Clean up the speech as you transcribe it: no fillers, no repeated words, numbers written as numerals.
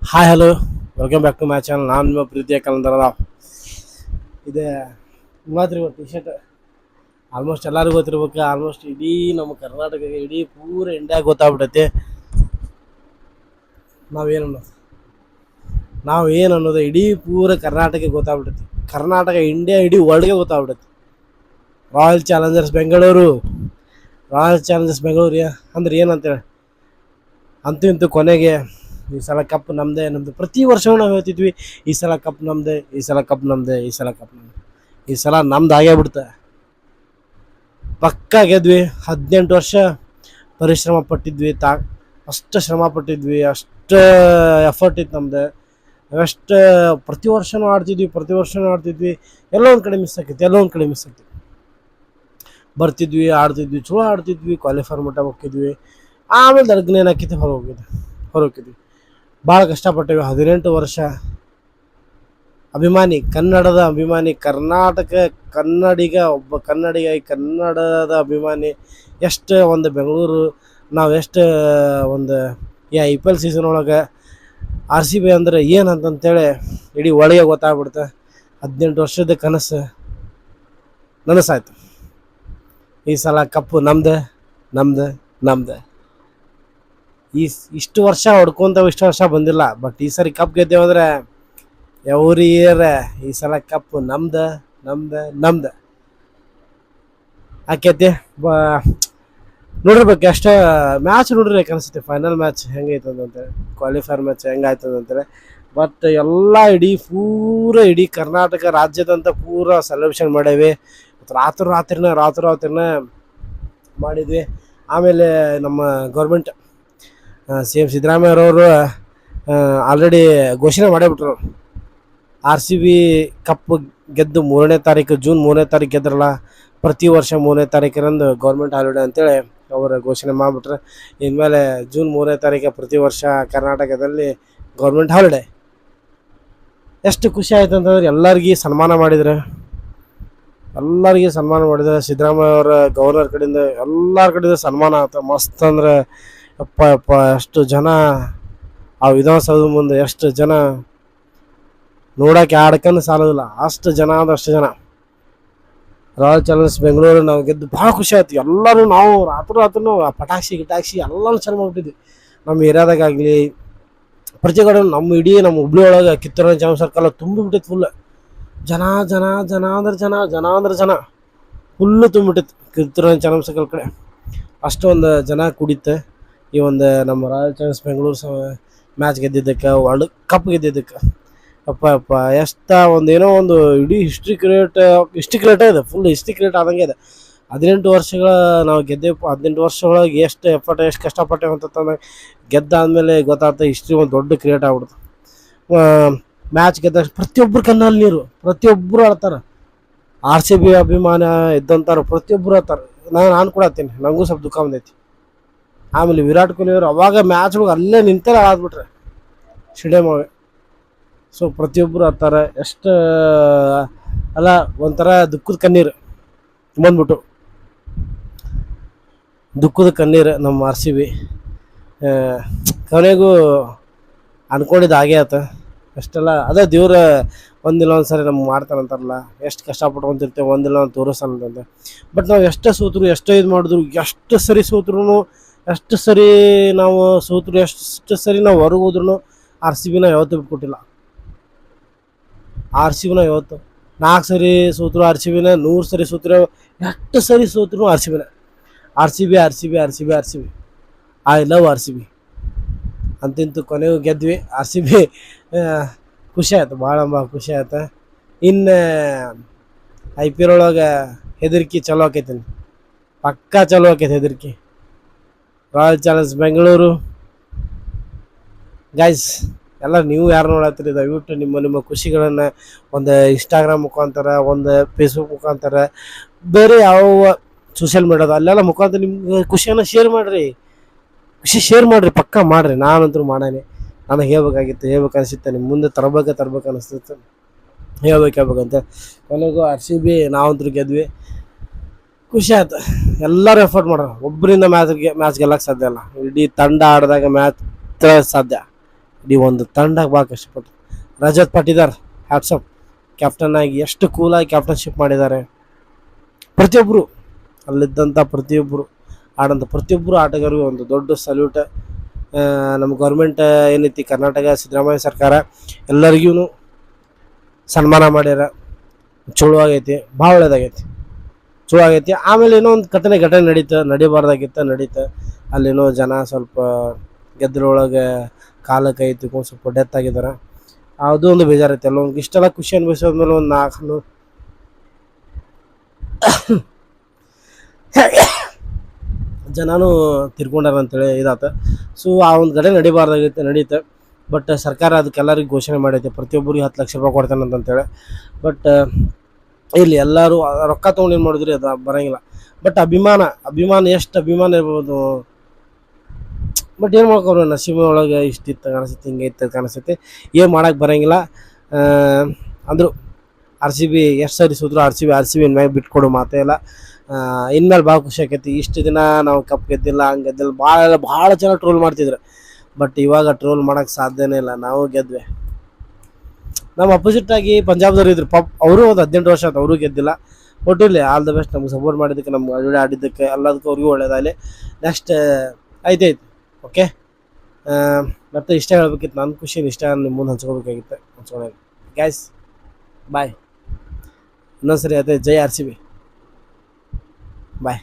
Hi hello, welcome back to my channel. ನಾನು ನಿಮ್ಮ ಪ್ರೀತಿಯ ಕಲಂದರರಾವ್. ಇದೆ ಮಾತ್ರ ಟಿ ಶರ್ಟ್ ಆಲ್ಮೋಸ್ಟ್ ಎಲ್ಲರಿಗೂ ಗೊತ್ತಿರ್ಬೇಕು. ಆಲ್ಮೋಸ್ಟ್ ಇಡೀ ನಮ್ಮ ಕರ್ನಾಟಕ, ಇಡೀ ಪೂರ ಇಂಡಿಯಾಗೆ ಗೊತ್ತಾಗ್ಬಿಟ್ಟೈತಿ ನಾವೇನು ಅನ್ನೋದು. ಇಡೀ ಪೂರ ಕರ್ನಾಟಕಕ್ಕೆ ಗೊತ್ತಾಗ್ಬಿಟ್ಟೈತಿ. ಕರ್ನಾಟಕ, ಇಂಡಿಯಾ, ಇಡೀ ವರ್ಲ್ಡ್ಗೆ ಗೊತ್ತಾಗ್ಬಿಟ್ಟೈತಿ. Royal Challengers Bengaluru. Royal Challengers Bengaluru ಅಂದ್ರೆ ಏನಂತೇಳಿ ಅಂತೂ ಇಂತೂ ಕೊನೆಗೆ ಈ ಸಲ ಕಪ್ ನಮ್ಮದೇ. ಪ್ರತಿ ವರ್ಷವೂ ನಾವು ಹೇಳ್ತಿದ್ವಿ, ಈ ಸಲ ಕಪ್ ನಮ್ಮದೇ, ಈ ಸಲ ಕಪ್ ನಮ್ಮದೇ, ಈ ಸಲ ಕಪ್ ನಮ್ಮದೇ. ಈ ಸಲ ನಮ್ದು ಆಗೇ ಬಿಡ್ತೆ. ಪಕ್ಕ ಗೆದ್ವಿ. 18 ವರ್ಷ ಪರಿಶ್ರಮ ಪಟ್ಟಿದ್ವಿ. ಅಷ್ಟು ಶ್ರಮ ಪಟ್ಟಿದ್ವಿ, ಅಷ್ಟು ಎಫರ್ಟ್ ಇತ್ತು ನಮ್ದು. ಅಷ್ಟು ಪ್ರತಿ ವರ್ಷವೂ ಆಡ್ತಿದ್ವಿ. ಎಲ್ಲೋ ಒಂದು ಕಡೆ ಮಿಸ್ ಆಗ್ತಿತ್ತು. ಬರ್ತಿದ್ವಿ, ಆಡ್ತಿದ್ವಿ, ಚಲೋ ಆಡ್ತಿದ್ವಿ, ಕ್ವಾಲಿಫೈರ್ ಮಟ್ಟ ಹೋಗ್ತಿದ್ವಿ. ಆಮೇಲೆ ದರ್ಗನೇನು ಹಾಕಿತ್ತು, ಹೊರಗೋಗಿದ್ವಿ. ಭಾಳ ಕಷ್ಟಪಟ್ಟಿವಿ. 18 ವರ್ಷ ಅಭಿಮಾನಿ, ಕನ್ನಡದ ಅಭಿಮಾನಿ, ಕನ್ನಡದ ಅಭಿಮಾನಿ. ಎಷ್ಟು ಒಂದು ಬೆಂಗಳೂರು, ನಾವು ಎಷ್ಟು ಒಂದು IPL ಸೀಸನ್ ಒಳಗೆ RCB ಅಂದರೆ ಏನಂತಂತೇಳಿ ಇಡೀ ಒಳಗೆ ಗೊತ್ತಾಗ್ಬಿಡುತ್ತೆ. 18 ವರ್ಷದ ಕನಸು ನನಸಾಯ್ತು. ಈ ಸಲ ಕಪ್ಪು ನಮ್ದು. ಇಷ್ಟು ವರ್ಷ ಇಷ್ಟು ವರ್ಷ ಬಂದಿಲ್ಲ. ಬಟ್ ಈ ಸರಿ ಕಪ್ ಗೆದ್ದೇವೆ ಅಂದರೆ ಎವ್ರಿ ಇಯರ್ ಈ ಸಲ ಕಪ್ ನಮ್ದು ಆಕೈತಿ. ನೋಡಿರ್ಬೇಕು. ಅಷ್ಟೇ ಮ್ಯಾಚ್ ನೋಡ್ರಿ ಅನಿಸುತ್ತೆ. ಫೈನಲ್ ಮ್ಯಾಚ್ ಹೆಂಗೈತಂತೇಳಿ, ಕ್ವಾಲಿಫೈರ್ ಮ್ಯಾಚ್ ಹೆಂಗಾಯ್ತದಂತೇಳಿ. ಬಟ್ ಎಲ್ಲ ಇಡೀ ಕರ್ನಾಟಕ ರಾಜ್ಯದಂತ ಪೂರ ಸೆಲೆಬ್ರೇಷನ್ ಮಾಡೇವಿ. ರಾತ್ರಿನ ಮಾಡಿದ್ವಿ. ಆಮೇಲೆ ನಮ್ಮ ಗೌರ್ಮೆಂಟ್ CM ಸಿದ್ದರಾಮಯ್ಯರವರು ಆಲ್ರೆಡಿ ಘೋಷಣೆ ಮಾಡೇಬಿಟ್ರು. RCB ಕಪ್ ಗೆದ್ದು ಜೂನ್ 3ನೇ ತಾರೀಕು ಗೆದ್ರಲ್ಲ, ಪ್ರತಿ ವರ್ಷ 3ನೇ ತಾರೀಕಿರಂದು ಗೌರ್ಮೆಂಟ್ ಹಾಲಿಡೇ ಅಂತೇಳಿ ಅವರು ಘೋಷಣೆ ಮಾಡಿಬಿಟ್ರೆ. ಇನ್ಮೇಲೆ ಜೂನ್ 3ನೇ ತಾರೀಕು ಪ್ರತಿ ವರ್ಷ ಕರ್ನಾಟಕದಲ್ಲಿ ಗೌರ್ಮೆಂಟ್ ಹಾಲಿಡೇ. ಎಷ್ಟು ಖುಷಿ ಆಯ್ತು ಅಂತಂದ್ರೆ ಎಲ್ಲರಿಗೂ ಸನ್ಮಾನ ಮಾಡಿದ್ರು. ಸಿದ್ದರಾಮಯ್ಯ ಅವರ ಗವರ್ನರ್ ಕಡೆಯಿಂದ ಎಲ್ಲರ ಕಡೆಯಿಂದ ಸನ್ಮಾನ ಆಯ್ತು. ಮಸ್ತ್ ಅಂದ್ರೆ ಯಪ್ಪ ಎಷ್ಟು ಜನ ಆ ವಿಧಾನಸೌಧ ಮುಂದೆ, ಎಷ್ಟು ಜನ ನೋಡೋಕೆ ಆಡ್ಕೊಂಡು ಸಾಲೋದಿಲ್ಲ. ಅಷ್ಟು ಜನ. ರಾಯಲ್ ಚಾಲೆಂಜರ್ಸ್ ಬೆಂಗಳೂರು ನಾವು ಗೆದ್ದು ಭಾಳ ಖುಷಿ ಆಯ್ತು. ಎಲ್ಲರೂ ನಾವು ರಾತ್ರಿ ಪಟಾಕ್ಷಿ ಎಲ್ಲನೂ ಚಾಲು ಮಾಡಿಬಿಟ್ಟಿದ್ವಿ. ನಮ್ಮ ಏರಿಯಾದಾಗಲಿ ಪ್ರತಿ ಕಡೆ, ನಮ್ಮ ಹುಬ್ಳಿ ಒಳಗೆ ಕಿತ್ತೂರಾಣಿ ಚೆನ್ನಮ್ಮ ಸರ್ಕಲ್ ತುಂಬಿಬಿಟ್ಟಿತ್ತು ಫುಲ್. ಜನ ಫುಲ್ಲು ತುಂಬಿಟ್ಟಿತ್ತು ಕಿತ್ತೂರಾಣಿ ಚೆನ್ನಮ್ಮ ಸರ್ಕಲ್ ಕಡೆ. ಅಷ್ಟೊಂದು ಜನ ಕುಡಿತೆ ಈ ಒಂದು ನಮ್ಮ ರಾಯಲ್ ಚಾಲೆಂಜರ್ಸ್ ಬೆಂಗಳೂರು ಮ್ಯಾಚ್ ಗೆದ್ದಿದ್ದಕ್ಕೆ, ವರ್ಲ್ಡ್ ಕಪ್ ಗೆದ್ದಿದ್ದಕ್ಕೆ. ಅಪ್ಪ ಏನೋ ಒಂದು ಇಡೀ ಹಿಸ್ಟ್ರಿ ಕ್ರಿಯೇಟ್ ಇದೆ. ಫುಲ್ ಹಿಸ್ಟ್ರಿ ಕ್ರಿಯೇಟ್ ಆದಂಗೆ ಇದೆ. 18 ವರ್ಷಗಳ ನಾವು ಗೆದ್ದೇವೆ. 18 ವರ್ಷ ಒಳಗೆ ಎಷ್ಟು ಕಷ್ಟಪಟ್ಟೇವೆ ಅಂತಂದ್ರೆ ಗೆದ್ದಾದ್ಮೇಲೆ ಗೊತ್ತಾಗ್ತದೆ ಹಿಸ್ಟ್ರಿ ಒಂದು ದೊಡ್ಡ ಕ್ರಿಯೇಟ್ ಆಗ್ಬಿಡ್ತು. ಮ್ಯಾಚ್ ಗೆದ್ದಾಗ ಪ್ರತಿಯೊಬ್ಬರು ಕಣ್ಣಲ್ಲಿ ನೀರು, ಪ್ರತಿಯೊಬ್ಬರು ಆಡ್ತಾರೆ. RCB ಅಭಿಮಾನ ಇದ್ದಂಥವ್ರು ಪ್ರತಿಯೊಬ್ಬರು ಆಡ್ತಾರೆ. ನಾನು ಕೂಡ ಆಡ್ತೀನಿ, ನನಗೂ ಸ್ವಲ್ಪ ದುಃಖ ಬಂದೈತಿ. ಆಮೇಲೆ ವಿರಾಟ್ ಕೊಹ್ಲಿ ಅವರು ಅವಾಗ ಮ್ಯಾಚ್ಗಳಿಗೆ ಅಲ್ಲೇ ನಿಂತೇ ಆಡ್ಬಿಟ್ರೆ ಸ್ಟೇಡಿಯಮ್ ಒಳಗೆ. ಸೊ ಪ್ರತಿಯೊಬ್ಬರು ಆಡ್ತಾರೆ. ಎಷ್ಟು ಅಲ್ಲ, ಒಂಥರ ದುಃಖದ ಕಣ್ಣೀರು ಬಂದ್ಬಿಟ್ಟು. ನಮ್ಮ RCB ಕೊನೆಗೂ ಅನ್ಕೊಂಡಿದ್ದು ಹಾಗೆ ಆತ. ಅಷ್ಟೆಲ್ಲ ಅದೇ ದೇವ್ರ ಒಂದಿಲ್ಲ ಒಂದು ಸರಿ ನಮ್ಗೆ ಮಾಡ್ತಾರಂತಾರಲ್ಲ, ಎಷ್ಟು ಕಷ್ಟಪಟ್ಕೊಂತಿರ್ತೇವೆ ಒಂದಿಲ್ಲ ಒಂದು ತೋರಿಸ್ತಾನಂತ. ಬಟ್ ನಾವು ಎಷ್ಟೇ ಸೋತರು, ಎಷ್ಟೇ ಇದು ಮಾಡಿದ್ರು, ಎಷ್ಟು ಸರಿ ನಾವು ಹೊರಗೆ ಹೋದ್ರೂ RCBನ ಯಾವತ್ತೂ ಬಿಟ್ಕೊಟ್ಟಿಲ್ಲ. ಯಾವತ್ತು 4 ಸರಿ ಸೋತರು RCBನ, 100 ಸರಿ ಸೋತರು, ಎಷ್ಟು ಸರಿ ಸೋತರು RCBನ. RCB I love RCB. ಅಂತಿಂತೂ ಕೊನೆಗೂ ಗೆದ್ವಿ. RCB ಖುಷಿ ಆಯ್ತು, ಭಾಳ ಖುಷಿ ಆಯ್ತು. ಇನ್ನು IPL ಒಳಗೆ ಹೆದರಿಕೆ ಚಲೋ ಆಕೈತಿ, ಪಕ್ಕಾ ಚಲೋ ಆಕೈತಿ ಹೆದರಿಕೆ. ರಾಯಲ್ ಚಾಲೆಂಜರ್ಸ್ ಬೆಂಗಳೂರು ಗೈಸ್, ಎಲ್ಲ ನೀವು ಯಾರು ನೋಡತ್ತೀರಿ, ದಯವಿಟ್ಟು ನಿಮ್ಮ ಖುಷಿಗಳನ್ನು ಒಂದು ಇನ್ಸ್ಟಾಗ್ರಾಮ್ ಮುಖಾಂತರ, ಒಂದು ಫೇಸ್ಬುಕ್ ಮುಖಾಂತರ, ಬೇರೆ ಯಾವ ಸೋಷಿಯಲ್ ಮೀಡಿಯಾದ ಅಲ್ಲೆಲ್ಲ ಮುಖಾಂತರ ನಿಮ್ಮ ಖುಷಿಯನ್ನು ಶೇರ್ ಮಾಡಿರಿ, ಪಕ್ಕಾ ಮಾಡಿರಿ. ನಾನಂತೂ ಮಾಡಾನೆ. ನನಗೆ ಹೇಳ್ಬೇಕನ್ಸುತ್ತೆ, ನಿಮ್ಮ ಮುಂದೆ ತರಬೇಕು ಅನಿಸ್ತೈತೆ, ಹೇಳ್ಬೇಕಂತ. ಕೊನೆಗೂ RCB ನಾವಂತೂ ಗೆದ್ವಿ. ಖುಷಿ ಆಯ್ತು. ಎಲ್ಲರೂ ಎಫರ್ಟ್ ಮಾಡೋರು. ಒಬ್ಬರಿಂದ ಮ್ಯಾಚ್ ಗೆಲ್ಲಕ್ಕೆ ಸಾಧ್ಯ ಇಲ್ಲ. ಇಡೀ ತಂಡ ಆಡಿದಾಗ ಮ್ಯಾಚ್ ಸಾಧ್ಯ. ಇಡೀ ಒಂದು ತಂಡಕ್ಕೆ ಭಾಳ ಕಷ್ಟಪಟ್ಟು. ರಜತ್ ಪಾಟಿದಾರ್ ಹ್ಯಾಟ್ಸಪ್, ಕ್ಯಾಪ್ಟನ್ ಆಗಿ ಎಷ್ಟು ಕೂಲಾಗಿ ಕ್ಯಾಪ್ಟನ್ಶಿಪ್ ಮಾಡಿದ್ದಾರೆ. ಪ್ರತಿಯೊಬ್ಬರು ಅಲ್ಲಿದ್ದಂಥ ಪ್ರತಿಯೊಬ್ಬರು ಆಡಂಥ ಪ್ರತಿಯೊಬ್ಬರು ಆಟಗಾರರಿಗೂ ಒಂದು ದೊಡ್ಡ ಸಲ್ಯೂಟ್. ನಮ್ಮ ಗೌರ್ಮೆಂಟ್ ಏನೈತಿ ಕರ್ನಾಟಕ ಸಿದ್ದರಾಮಯ್ಯ ಸರ್ಕಾರ ಎಲ್ಲರಿಗೂ ಸನ್ಮಾನ ಮಾಡ್ಯಾರ. ಚಲೋ ಆಗೈತಿ, ಭಾಳ ಒಳ್ಳೇದಾಗೈತಿ, ಚಲೋ ಆಗೈತಿ. ಆಮೇಲೆ ಏನೋ ಒಂದು ಘಟನೆ ನಡಿಬಾರ್ದಾಗಿತ್ತು, ನಡೀತು. ಅಲ್ಲೇನೋ ಜನ ಸ್ವಲ್ಪ ಗೆದ್ದರೊಳಗೆ ಕಾಲ ಕೈ ತಿಳ್ಕೊಂಡು ಸ್ವಲ್ಪ ಡೆತ್ ಆಗಿದ್ದಾರೆ. ಅದು ಒಂದು ಬೇಜಾರೈತಿ. ಅಲ್ಲೊಂದು ಇಷ್ಟೆಲ್ಲ ಖುಷಿ ಅನ್ಭವಿಸೋದ್ಮೇಲೆ ಒಂದು 4 ಜನನೂ ತಿರ್ಕೊಂಡಾರ ಅಂತೇಳಿ ಇದಾತ. ಸೊ ಆ ಒಂದು ಘಟನೆ ನಡೀತೆ. ಬಟ್ ಸರ್ಕಾರ ಅದಕ್ಕೆಲ್ಲರಿಗೂ ಘೋಷಣೆ ಮಾಡೈತೆ, ಪ್ರತಿಯೊಬ್ಬರಿಗೆ 10 ಲಕ್ಷ ರೂಪಾಯಿ ಕೊಡ್ತಾನೆ ಅಂತೇಳಿ. ಬಟ್ ಇಲ್ಲಿ ಎಲ್ಲರೂ ರೊಕ್ಕ ತೊಗೊಂಡು ಏನು ಮಾಡಿದ್ರಿ ಅದು ಬರೋಂಗಿಲ್ಲ. ಬಟ್ ಅಭಿಮಾನ ಎಷ್ಟು ಅಭಿಮಾನ ಇರ್ಬೋದು. ಬಟ್ ಏನು ಮಾಡ್ಕೊಬ್ರು, ನಸೀಬ ಒಳಗೆ ಇಷ್ಟಿತ್ತು ಕಾಣಿಸುತ್ತೆ, ಹಿಂಗೆ ಇತ್ತು ಕಾಣಿಸುತ್ತೆ, ಏನು ಮಾಡೋಕ್ಕೆ ಬರೋಂಗಿಲ್ಲ. ಅಂದರು RCB ಎಷ್ಟು ಸರಿ ಸೋದ್ರು RCB ಇನ್ಮ್ಯಾಗ ಬಿಟ್ಕೊಡು ಮಾತೇ ಇಲ್ಲ. ಇನ್ಮೇಲೆ ಭಾಳ ಖುಷಿ ಆಕೈತಿ. ಇಷ್ಟು ದಿನ ನಾವು ಕಪ್ ಗೆದ್ದಿಲ್ಲ, ಹಂಗೆ ಗೆದ್ದಿಲ್ಲ, ಭಾಳ ಜನ ಟ್ರೋಲ್ ಮಾಡ್ತಿದ್ರು. ಬಟ್ ಇವಾಗ ಟ್ರೋಲ್ ಮಾಡೋಕ್ಕೆ ಸಾಧ್ಯನೇ ಇಲ್ಲ, ನಾವು ಗೆದ್ವಿ. ನಮ್ಮ ಅಪೋಸಿಟಾಗಿ ಪಂಜಾಬ್ದವ್ರು ಇದ್ರು, ಅವರು ಒಂದು 18 ವರ್ಷ ಆಯ್ತು, ಅವರು ಗೆದ್ದಿಲ್ಲ. ಒಟ್ಟಿರಲಿ, ಆಲ್ ದ ಬೆಸ್ಟ್. ನಮ್ಗೆ ಸಪೋರ್ಟ್ ಮಾಡಿದ್ದಕ್ಕೆ, ನಮ್ಮ ಜೋಡಿ ಆಡಿದ್ದಕ್ಕೆ ಎಲ್ಲದಕ್ಕೂ ಅವ್ರಿಗೂ ಒಳ್ಳೇದಾಗಲಿ. ನೆಕ್ಸ್ಟ್ ಆಯ್ತು ಓಕೆ. ಮತ್ತು ಇಷ್ಟ ಹೇಳ್ಬೇಕಿತ್ತು, ನನ್ನ ಖುಷಿನ ಇಷ್ಟ ನಿಮ್ಮ ಮುಂದೆ ಹಂಚ್ಕೊಳಕ್ಕೆ ಗ್ಯಾಸ್. ಬಾಯ್. ಇನ್ನೊಂದ್ಸರಿ ಜೈ RCB. ಬಾಯ್.